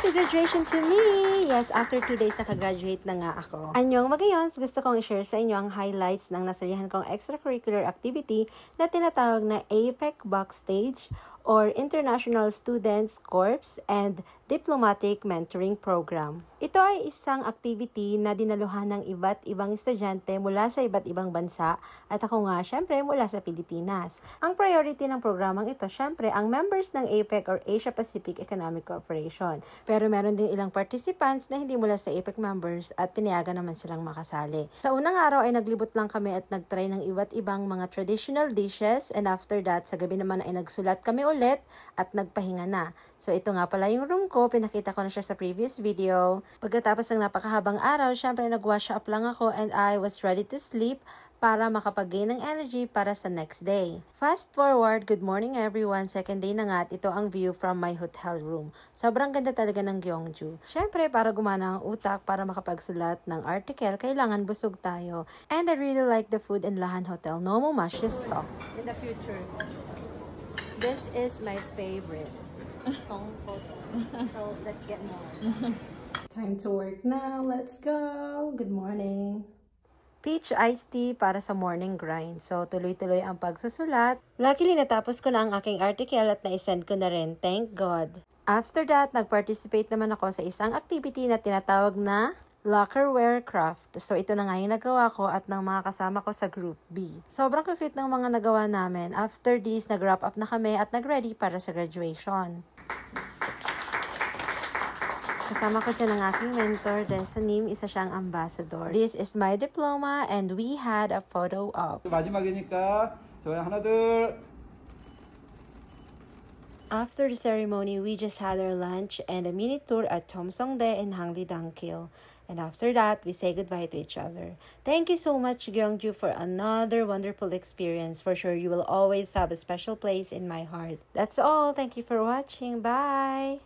Happy graduation to me! Yes, after 2 days nakagraduate na nga ako. Anyong magayons, gusto kong i-share sa inyo ang highlights ng nasayahan kong extracurricular activity na tinatawag na APEC Backstage or International Students Corps and Diplomatic Mentoring Program. Ito ay isang activity na dinaluhan ng iba't ibang estudyante mula sa iba't ibang bansa at ako nga syempre mula sa Pilipinas. Ang priority ng programang ito syempre ang members ng APEC or Asia Pacific Economic Cooperation. Pero meron din ilang participants na hindi mula sa APEC members at pinayagan naman silang makasali. Sa unang araw ay naglibot lang kami at nagtry ng iba't ibang mga traditional dishes and after that sa gabi naman ay nagsulat kami ulit at nagpahinga na. So ito nga pala yung room ko, pinakita ko na siya sa previous video. Pagkatapos ng napakahabang araw, syempre nag-wash up lang ako and I was ready to sleep para makapag-gain ng energy para sa next day. Fast forward, good morning everyone. Second day na nga at ito ang view from my hotel room. Sobrang ganda talaga ng Gyeongju. Syempre, para gumana ang utak para makapagsulat ng article, kailangan busog tayo. And I really like the food in Lahan Hotel. No Momashiso. In the future, this is my favorite. So, let's get more. Time to work now. Let's go. Good morning. Peach iced tea para sa morning grind. So, tuloy-tuloy ang pagsusulat. Luckily, natapos ko na ang aking article at na-send ko na rin. Thank God. After that, nag-participate naman ako sa isang activity na tinatawag na Lockerware Craft. So, ito na nga yung nagawa ko at ng mga kasama ko sa Group B. Sobrang cute ng mga nagawa namin. After this, nag-wrap up na kami at nag-ready para sa graduation. Kasama ko dyan ang aking mentor, Desanim, isa siyang ambassador. This is my diploma and we had a photo op. 마지막이니까 저희 하나 둘. After the ceremony, we just had our lunch and a mini tour at Tomsongdae and Hangli Dangkil. And after that, we say goodbye to each other. Thank you so much, Gyeongju, for another wonderful experience. For sure, you will always have a special place in my heart. That's all. Thank you for watching. Bye!